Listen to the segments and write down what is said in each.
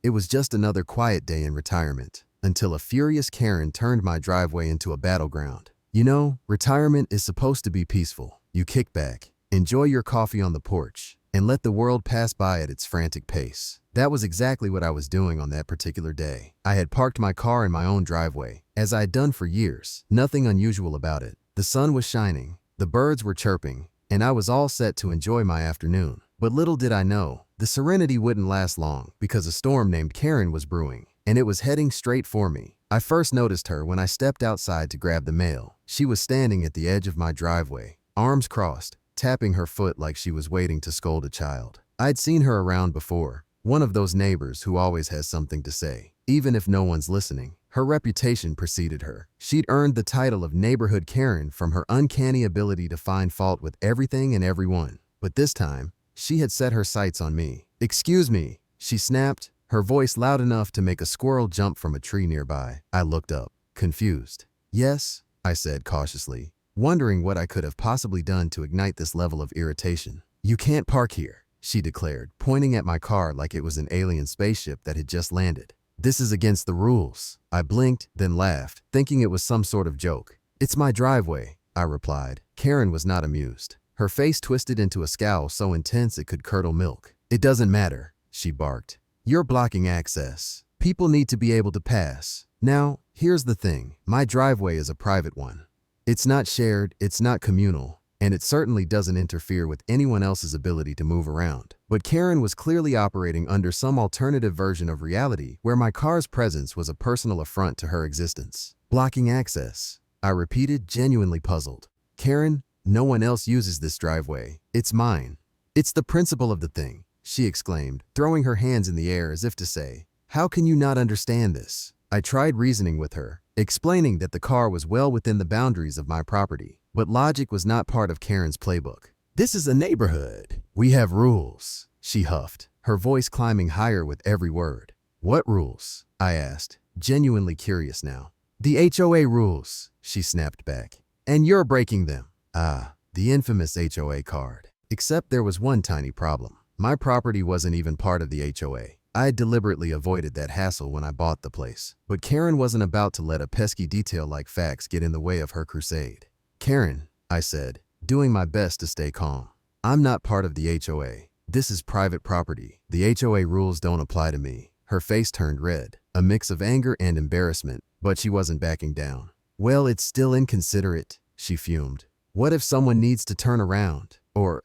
It was just another quiet day in retirement, until a furious Karen turned my driveway into a battleground. You know, retirement is supposed to be peaceful. You kick back, enjoy your coffee on the porch, and let the world pass by at its frantic pace. That was exactly what I was doing on that particular day. I had parked my car in my own driveway, as I had done for years. Nothing unusual about it. The sun was shining, the birds were chirping, and I was all set to enjoy my afternoon. But little did I know, the serenity wouldn't last long because a storm named Karen was brewing, and it was heading straight for me. I first noticed her when I stepped outside to grab the mail. She was standing at the edge of my driveway, arms crossed, tapping her foot like she was waiting to scold a child. I'd seen her around before, one of those neighbors who always has something to say, even if no one's listening. Her reputation preceded her. She'd earned the title of Neighborhood Karen from her uncanny ability to find fault with everything and everyone. But this time, she had set her sights on me. "Excuse me," she snapped, her voice loud enough to make a squirrel jump from a tree nearby. I looked up, confused. "Yes," I said cautiously, wondering what I could have possibly done to ignite this level of irritation. "You can't park here," she declared, pointing at my car like it was an alien spaceship that had just landed. "This is against the rules." I blinked, then laughed, thinking it was some sort of joke. "It's my driveway," I replied. Karen was not amused. Her face twisted into a scowl so intense it could curdle milk. "It doesn't matter," she barked. "You're blocking access. People need to be able to pass. Now, here's the thing. My driveway is a private one. It's not shared, it's not communal, and it certainly doesn't interfere with anyone else's ability to move around." But Karen was clearly operating under some alternative version of reality where my car's presence was a personal affront to her existence. "Blocking access," I repeated, genuinely puzzled. "Karen, no one else uses this driveway. It's mine." "It's the principle of the thing," she exclaimed, throwing her hands in the air as if to say, "How can you not understand this?" I tried reasoning with her, explaining that the car was well within the boundaries of my property, but logic was not part of Karen's playbook. "This is a neighborhood. We have rules," she huffed, her voice climbing higher with every word. "What rules?" I asked, genuinely curious now. "The HOA rules," she snapped back. "And you're breaking them." Ah, the infamous HOA card. Except there was one tiny problem. My property wasn't even part of the HOA. I had deliberately avoided that hassle when I bought the place. But Karen wasn't about to let a pesky detail like facts get in the way of her crusade. "Karen," I said, doing my best to stay calm, "I'm not part of the HOA. This is private property. The HOA rules don't apply to me." Her face turned red, a mix of anger and embarrassment, but she wasn't backing down. "Well, it's still inconsiderate," she fumed. "What if someone needs to turn around? Or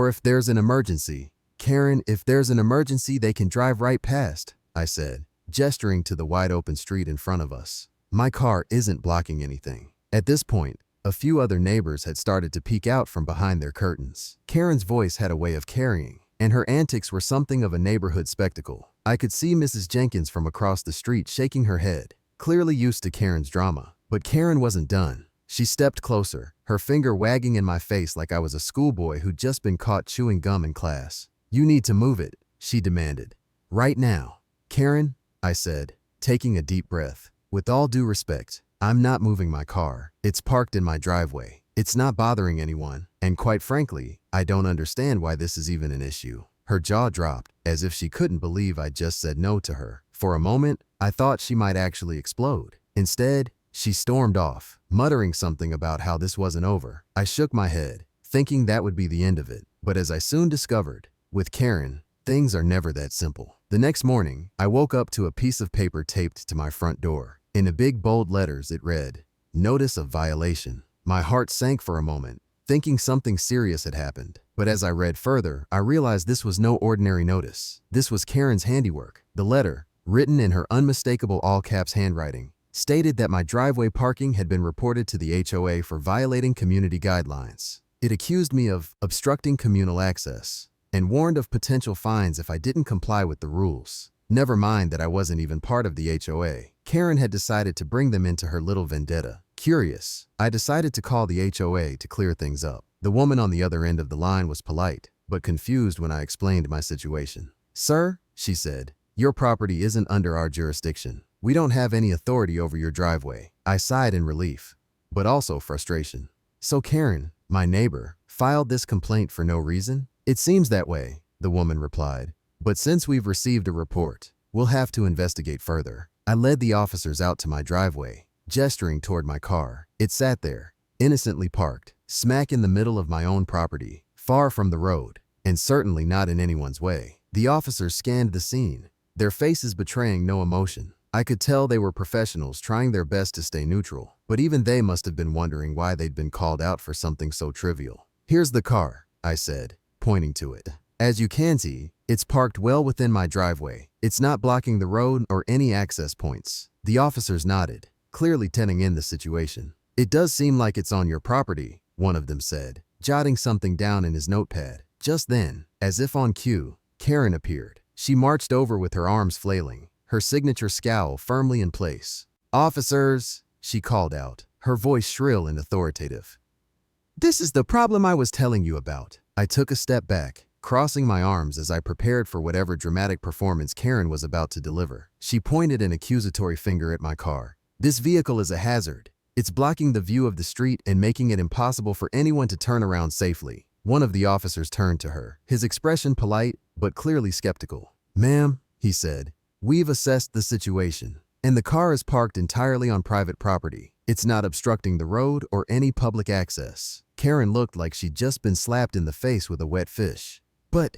if there's an emergency?" "Karen, if there's an emergency, they can drive right past," I said, gesturing to the wide-open street in front of us. My car isn't blocking anything. At this point, a few other neighbors had started to peek out from behind their curtains. Karen's voice had a way of carrying, and her antics were something of a neighborhood spectacle. I could see Mrs. Jenkins from across the street shaking her head, clearly used to Karen's drama. But Karen wasn't done. She stepped closer, her finger wagging in my face like I was a schoolboy who'd just been caught chewing gum in class. "You need to move it," she demanded. "Right now." "Karen," I said, taking a deep breath, "with all due respect, I'm not moving my car. It's parked in my driveway. It's not bothering anyone, and quite frankly, I don't understand why this is even an issue." Her jaw dropped, as if she couldn't believe I'd just said no to her. For a moment, I thought she might actually explode. Instead, she stormed off, muttering something about how this wasn't over. I shook my head, thinking that would be the end of it. But as I soon discovered, with Karen, things are never that simple. The next morning, I woke up to a piece of paper taped to my front door. In the big bold letters, it read, "Notice of violation." My heart sank for a moment, thinking something serious had happened. But as I read further, I realized this was no ordinary notice. This was Karen's handiwork. The letter, written in her unmistakable all-caps handwriting, stated that my driveway parking had been reported to the HOA for violating community guidelines. It accused me of obstructing communal access and warned of potential fines if I didn't comply with the rules. Never mind that I wasn't even part of the HOA. Karen had decided to bring them into her little vendetta. Curious, I decided to call the HOA to clear things up. The woman on the other end of the line was polite, but confused when I explained my situation. "Sir," she said, "your property isn't under our jurisdiction. We don't have any authority over your driveway." I sighed in relief, but also frustration. "So Karen, my neighbor, filed this complaint for no reason?" "It seems that way," the woman replied. "But since we've received a report, We'll have to investigate further. I led the officers out to my driveway, gesturing toward my car. It sat there, innocently parked, smack in the middle of my own property, far from the road, and certainly not in anyone's way. The officers scanned the scene, their faces betraying no emotion. I could tell they were professionals trying their best to stay neutral, but even they must have been wondering why they'd been called out for something so trivial. "Here's the car," I said, pointing to it. "As you can see, it's parked well within my driveway. It's not blocking the road or any access points." The officers nodded, clearly taking in the situation. "It does seem like it's on your property," one of them said, jotting something down in his notepad. Just then, as if on cue, Karen appeared. She marched over with her arms flailing, her signature scowl firmly in place. "Officers," she called out, her voice shrill and authoritative. "This is the problem I was telling you about." I took a step back, crossing my arms as I prepared for whatever dramatic performance Karen was about to deliver. She pointed an accusatory finger at my car. "This vehicle is a hazard. It's blocking the view of the street and making it impossible for anyone to turn around safely." One of the officers turned to her, his expression polite but clearly skeptical. "Ma'am," he said, "we've assessed the situation, and the car is parked entirely on private property. It's not obstructing the road or any public access." Karen looked like she'd just been slapped in the face with a wet fish. But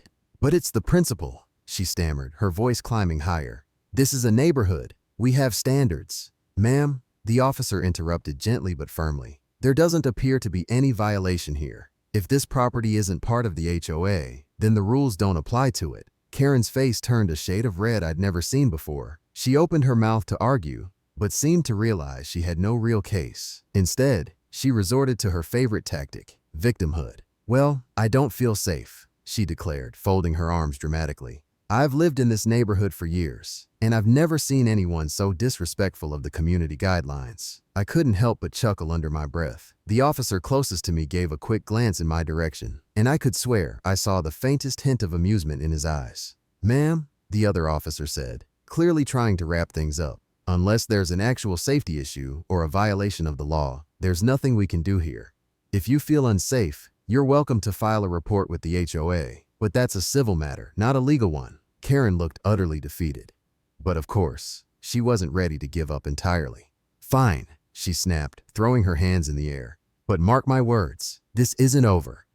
it's the principle," she stammered, her voice climbing higher. "This is a neighborhood. We have standards." "Ma'am," the officer interrupted gently but firmly, "there doesn't appear to be any violation here. If this property isn't part of the HOA, then the rules don't apply to it." Karen's face turned a shade of red I'd never seen before. She opened her mouth to argue, but seemed to realize she had no real case. Instead, she resorted to her favorite tactic, victimhood. "Well, I don't feel safe," she declared, folding her arms dramatically. "I've lived in this neighborhood for years, and I've never seen anyone so disrespectful of the community guidelines." I couldn't help but chuckle under my breath. The officer closest to me gave a quick glance in my direction, and I could swear I saw the faintest hint of amusement in his eyes. "Ma'am," the other officer said, clearly trying to wrap things up, "unless there's an actual safety issue or a violation of the law, there's nothing we can do here. If you feel unsafe, you're welcome to file a report with the HOA, but that's a civil matter, not a legal one." Karen looked utterly defeated. But of course, she wasn't ready to give up entirely. "Fine," she snapped, throwing her hands in the air. "But mark my words, this isn't over."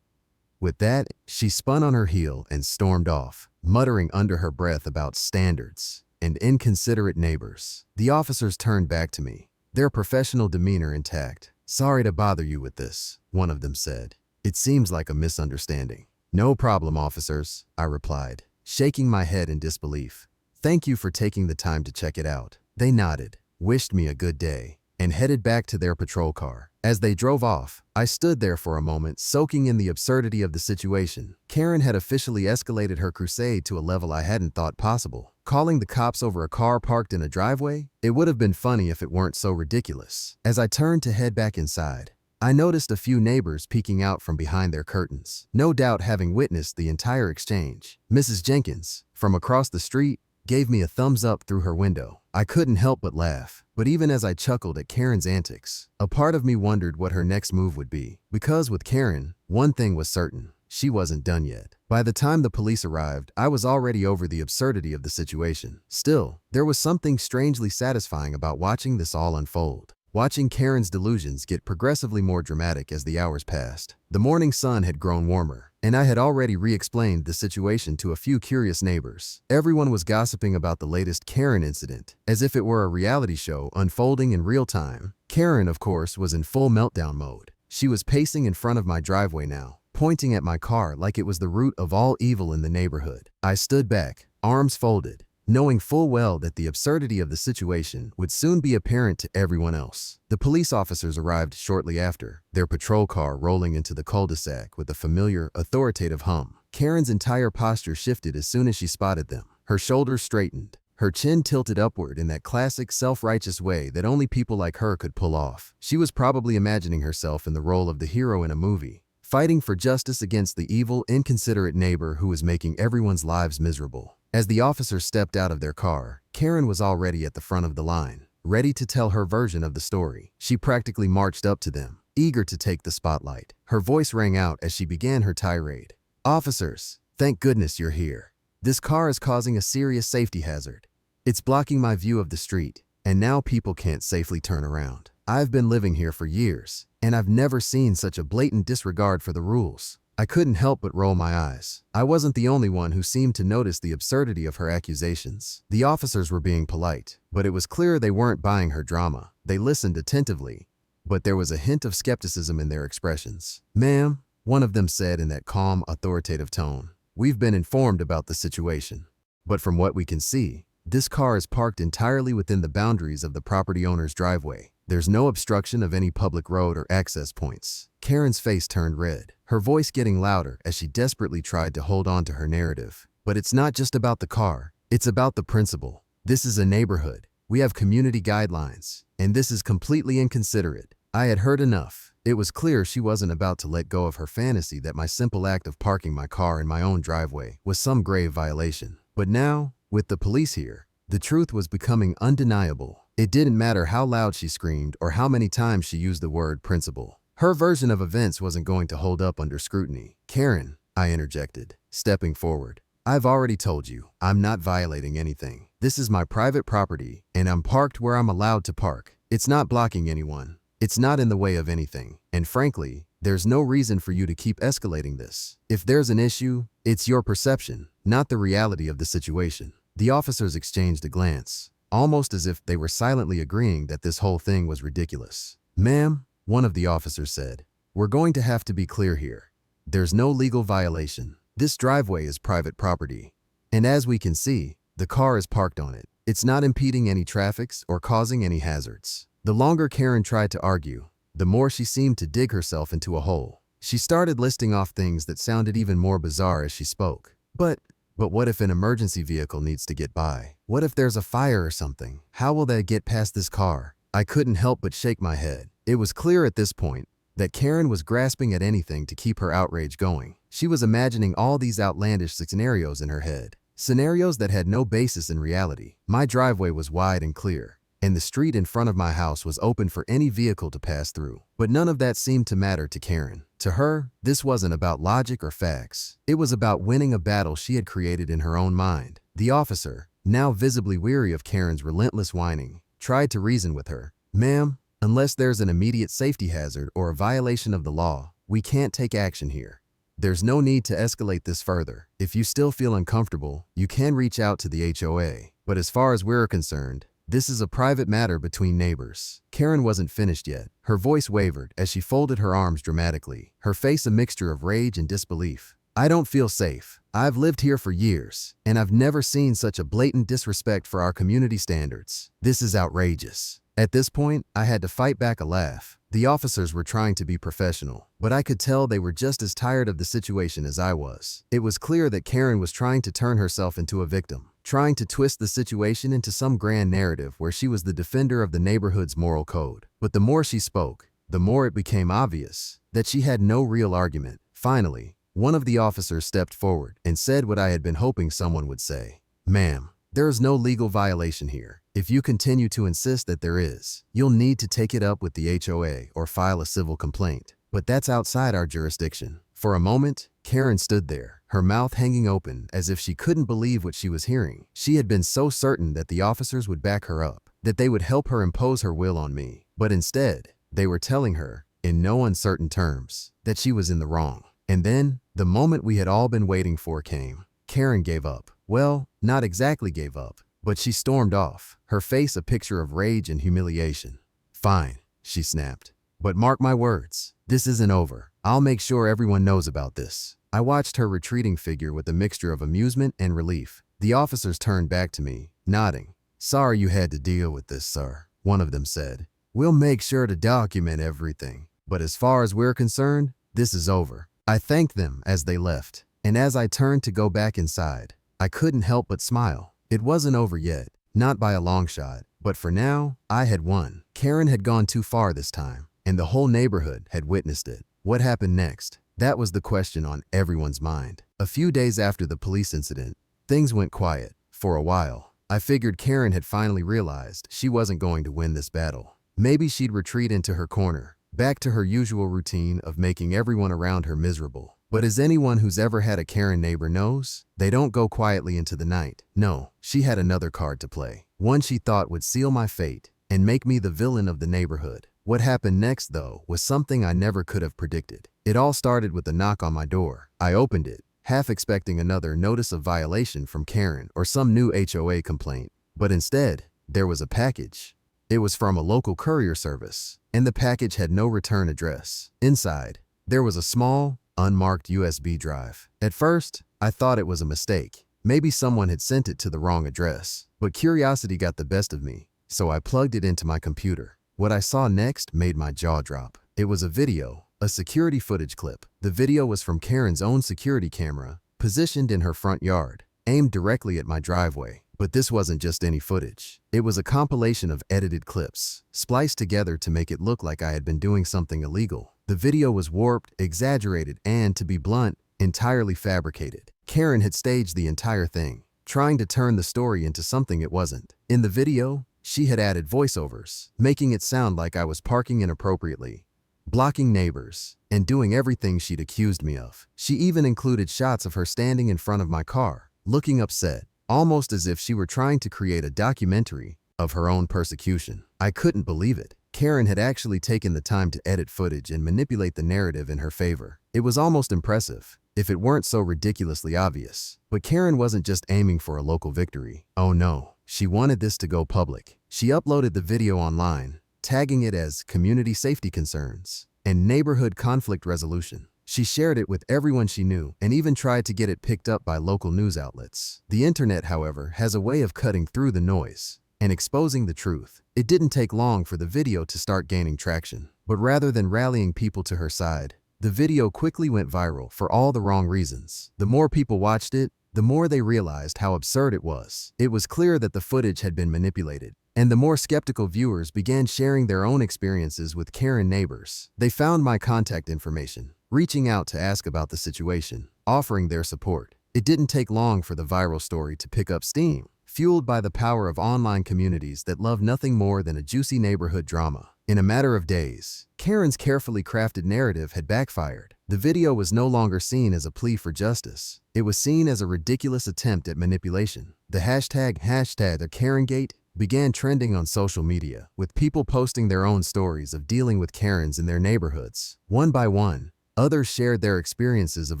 With that, she spun on her heel and stormed off, muttering under her breath about standards and inconsiderate neighbors. The officers turned back to me, their professional demeanor intact. "Sorry to bother you with this," one of them said. "It seems like a misunderstanding." "No problem, officers," I replied, shaking my head in disbelief. "Thank you for taking the time to check it out." They nodded, wished me a good day, and headed back to their patrol car. As they drove off, I stood there for a moment, soaking in the absurdity of the situation. Karen had officially escalated her crusade to a level I hadn't thought possible. Calling the cops over a car parked in a driveway? It would have been funny if it weren't so ridiculous. As I turned to head back inside, I noticed a few neighbors peeking out from behind their curtains, no doubt having witnessed the entire exchange. Mrs. Jenkins, from across the street, gave me a thumbs up through her window. I couldn't help but laugh, but even as I chuckled at Karen's antics, a part of me wondered what her next move would be. Because with Karen, one thing was certain, she wasn't done yet. By the time the police arrived, I was already over the absurdity of the situation. Still, there was something strangely satisfying about watching this all unfold. Watching Karen's delusions get progressively more dramatic as the hours passed. The morning sun had grown warmer, and I had already re-explained the situation to a few curious neighbors. Everyone was gossiping about the latest Karen incident, as if it were a reality show unfolding in real time. Karen, of course, was in full meltdown mode. She was pacing in front of my driveway now, pointing at my car like it was the root of all evil in the neighborhood. I stood back, arms folded, knowing full well that the absurdity of the situation would soon be apparent to everyone else. The police officers arrived shortly after, their patrol car rolling into the cul-de-sac with a familiar, authoritative hum. Karen's entire posture shifted as soon as she spotted them. Her shoulders straightened, her chin tilted upward in that classic self-righteous way that only people like her could pull off. She was probably imagining herself in the role of the hero in a movie, fighting for justice against the evil, inconsiderate neighbor who was making everyone's lives miserable. As the officers stepped out of their car, Karen was already at the front of the line, ready to tell her version of the story. She practically marched up to them, eager to take the spotlight. Her voice rang out as she began her tirade. "Officers, thank goodness you're here. This car is causing a serious safety hazard. It's blocking my view of the street, and now people can't safely turn around. I've been living here for years, and I've never seen such a blatant disregard for the rules. I couldn't help but roll my eyes. I wasn't the only one who seemed to notice the absurdity of her accusations. The officers were being polite, but it was clear they weren't buying her drama. They listened attentively, but there was a hint of skepticism in their expressions. "Ma'am," one of them said in that calm, authoritative tone, "we've been informed about the situation. But from what we can see, this car is parked entirely within the boundaries of the property owner's driveway. There's no obstruction of any public road or access points." Karen's face turned red, her voice getting louder as she desperately tried to hold on to her narrative. "But it's not just about the car, it's about the principle. This is a neighborhood. We have community guidelines, and this is completely inconsiderate." I had heard enough. It was clear she wasn't about to let go of her fantasy that my simple act of parking my car in my own driveway was some grave violation. But now, with the police here, the truth was becoming undeniable. It didn't matter how loud she screamed or how many times she used the word principle. Her version of events wasn't going to hold up under scrutiny. "Karen," I interjected, stepping forward, "I've already told you, I'm not violating anything. This is my private property, and I'm parked where I'm allowed to park. It's not blocking anyone. It's not in the way of anything. And frankly, there's no reason for you to keep escalating this. If there's an issue, it's your perception, not the reality of the situation." The officers exchanged a glance, almost as if they were silently agreeing that this whole thing was ridiculous. "Ma'am," one of the officers said, "we're going to have to be clear here. There's no legal violation. This driveway is private property, and as we can see, the car is parked on it. It's not impeding any traffic or causing any hazards." The longer Karen tried to argue, the more she seemed to dig herself into a hole. She started listing off things that sounded even more bizarre as she spoke. But what if an emergency vehicle needs to get by? What if there's a fire or something? How will they get past this car? I couldn't help but shake my head. It was clear at this point that Karen was grasping at anything to keep her outrage going. She was imagining all these outlandish scenarios in her head. Scenarios that had no basis in reality. My driveway was wide and clear, and the street in front of my house was open for any vehicle to pass through. But none of that seemed to matter to Karen. To her, this wasn't about logic or facts. It was about winning a battle she had created in her own mind. The officer, now visibly weary of Karen's relentless whining, tried to reason with her. "Ma'am, unless there's an immediate safety hazard or a violation of the law, we can't take action here. There's no need to escalate this further. If you still feel uncomfortable, you can reach out to the HOA. But as far as we're concerned, this is a private matter between neighbors." Karen wasn't finished yet. Her voice wavered as she folded her arms dramatically, her face a mixture of rage and disbelief. "I don't feel safe. I've lived here for years, and I've never seen such a blatant disrespect for our community standards. This is outrageous." At this point, I had to fight back a laugh. The officers were trying to be professional, but I could tell they were just as tired of the situation as I was. It was clear that Karen was trying to turn herself into a victim, trying to twist the situation into some grand narrative where she was the defender of the neighborhood's moral code. But the more she spoke, the more it became obvious that she had no real argument. Finally, one of the officers stepped forward and said what I had been hoping someone would say. "Ma'am, there is no legal violation here. If you continue to insist that there is, you'll need to take it up with the HOA or file a civil complaint. But that's outside our jurisdiction." For a moment, Karen stood there, her mouth hanging open as if she couldn't believe what she was hearing. She had been so certain that the officers would back her up, that they would help her impose her will on me. But instead, they were telling her, in no uncertain terms, that she was in the wrong. And then, the moment we had all been waiting for came. Karen gave up. Well, not exactly gave up, but she stormed off, her face a picture of rage and humiliation. "Fine," she snapped. "But mark my words, this isn't over. I'll make sure everyone knows about this." I watched her retreating figure with a mixture of amusement and relief. The officers turned back to me, nodding. "Sorry you had to deal with this, sir," one of them said. "We'll make sure to document everything. But as far as we're concerned, this is over." I thanked them as they left, and as I turned to go back inside, I couldn't help but smile. It wasn't over yet, not by a long shot, but for now, I had won. Karen had gone too far this time, and the whole neighborhood had witnessed it. What happened next? That was the question on everyone's mind. A few days after the police incident, things went quiet. For a while, I figured Karen had finally realized she wasn't going to win this battle. Maybe she'd retreat into her corner, back to her usual routine of making everyone around her miserable. But as anyone who's ever had a Karen neighbor knows, they don't go quietly into the night. No, she had another card to play. One she thought would seal my fate and make me the villain of the neighborhood. What happened next, though, was something I never could have predicted. It all started with a knock on my door. I opened it, half expecting another notice of violation from Karen or some new HOA complaint. But instead, there was a package. It was from a local courier service, and the package had no return address. Inside, there was a small, unmarked USB drive. At first, I thought it was a mistake. Maybe someone had sent it to the wrong address. But curiosity got the best of me, so I plugged it into my computer. What I saw next made my jaw drop. It was a video, a security footage clip. The video was from Karen's own security camera, positioned in her front yard, aimed directly at my driveway. But this wasn't just any footage. It was a compilation of edited clips, spliced together to make it look like I had been doing something illegal. The video was warped, exaggerated, and, to be blunt, entirely fabricated. Karen had staged the entire thing, trying to turn the story into something it wasn't. In the video, she had added voiceovers, making it sound like I was parking inappropriately, blocking neighbors, and doing everything she'd accused me of. She even included shots of her standing in front of my car, looking upset, almost as if she were trying to create a documentary of her own persecution. I couldn't believe it. Karen had actually taken the time to edit footage and manipulate the narrative in her favor. It was almost impressive, if it weren't so ridiculously obvious. But Karen wasn't just aiming for a local victory. Oh no, she wanted this to go public. She uploaded the video online, tagging it as community safety concerns and neighborhood conflict resolution. She shared it with everyone she knew and even tried to get it picked up by local news outlets. The internet, however, has a way of cutting through the noise and exposing the truth. It didn't take long for the video to start gaining traction. But rather than rallying people to her side, the video quickly went viral for all the wrong reasons. The more people watched it, the more they realized how absurd it was. It was clear that the footage had been manipulated, and the more skeptical viewers began sharing their own experiences with Karen neighbors. They found my contact information, reaching out to ask about the situation, offering their support. It didn't take long for the viral story to pick up steam, fueled by the power of online communities that love nothing more than a juicy neighborhood drama. In a matter of days, Karen's carefully crafted narrative had backfired. The video was no longer seen as a plea for justice. It was seen as a ridiculous attempt at manipulation. The hashtag #KarenGate began trending on social media, with people posting their own stories of dealing with Karens in their neighborhoods. One by one, others shared their experiences of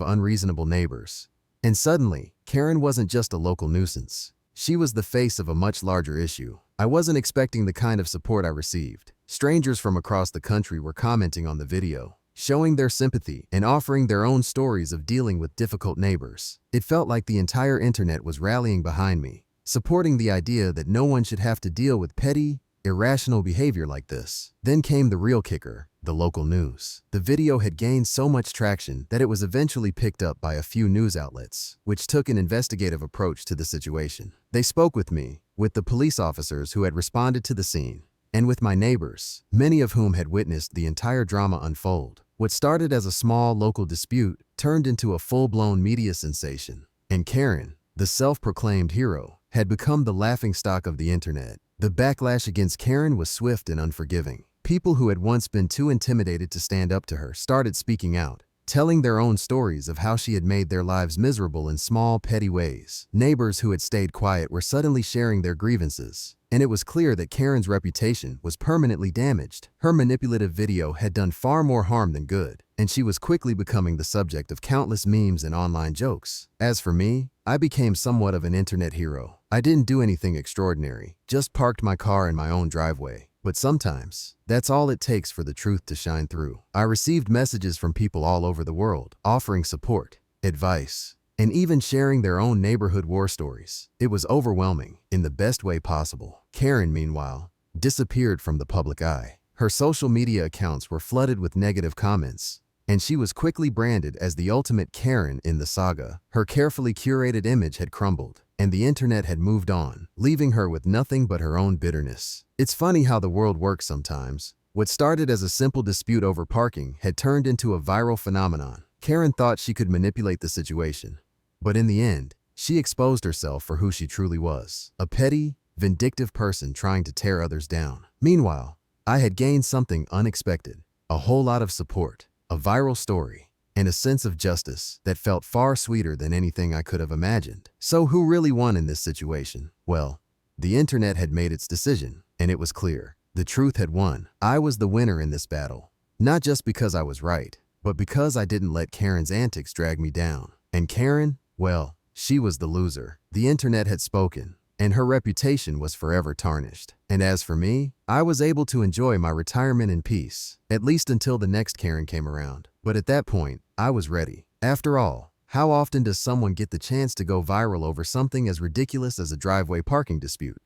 unreasonable neighbors. And suddenly, Karen wasn't just a local nuisance. She was the face of a much larger issue. I wasn't expecting the kind of support I received. Strangers from across the country were commenting on the video, showing their sympathy and offering their own stories of dealing with difficult neighbors. It felt like the entire internet was rallying behind me, supporting the idea that no one should have to deal with petty, irrational behavior like this. Then came the real kicker, the local news. The video had gained so much traction that it was eventually picked up by a few news outlets, which took an investigative approach to the situation. They spoke with me, with the police officers who had responded to the scene, and with my neighbors, many of whom had witnessed the entire drama unfold. What started as a small local dispute turned into a full-blown media sensation, and Karen, the self-proclaimed hero, had become the laughingstock of the internet. The backlash against Karen was swift and unforgiving. People who had once been too intimidated to stand up to her started speaking out, telling their own stories of how she had made their lives miserable in small, petty ways. Neighbors who had stayed quiet were suddenly sharing their grievances, and it was clear that Karen's reputation was permanently damaged. Her manipulative video had done far more harm than good, and she was quickly becoming the subject of countless memes and online jokes. As for me, I became somewhat of an internet hero. I didn't do anything extraordinary, just parked my car in my own driveway. But sometimes, that's all it takes for the truth to shine through. I received messages from people all over the world, offering support, advice, and even sharing their own neighborhood war stories. It was overwhelming, in the best way possible. Karen, meanwhile, disappeared from the public eye. Her social media accounts were flooded with negative comments, and she was quickly branded as the ultimate Karen in the saga. Her carefully curated image had crumbled, and the internet had moved on, leaving her with nothing but her own bitterness. It's funny how the world works sometimes. What started as a simple dispute over parking had turned into a viral phenomenon. Karen thought she could manipulate the situation, but in the end, she exposed herself for who she truly was, a petty, vindictive person trying to tear others down. Meanwhile, I had gained something unexpected, a whole lot of support, a viral story, and a sense of justice that felt far sweeter than anything I could have imagined. So who really won in this situation? Well, the internet had made its decision, and it was clear. The truth had won. I was the winner in this battle. Not just because I was right, but because I didn't let Karen's antics drag me down. And Karen, well, she was the loser. The internet had spoken, and her reputation was forever tarnished. And as for me, I was able to enjoy my retirement in peace, at least until the next Karen came around. But at that point, I was ready. After all, how often does someone get the chance to go viral over something as ridiculous as a driveway parking dispute?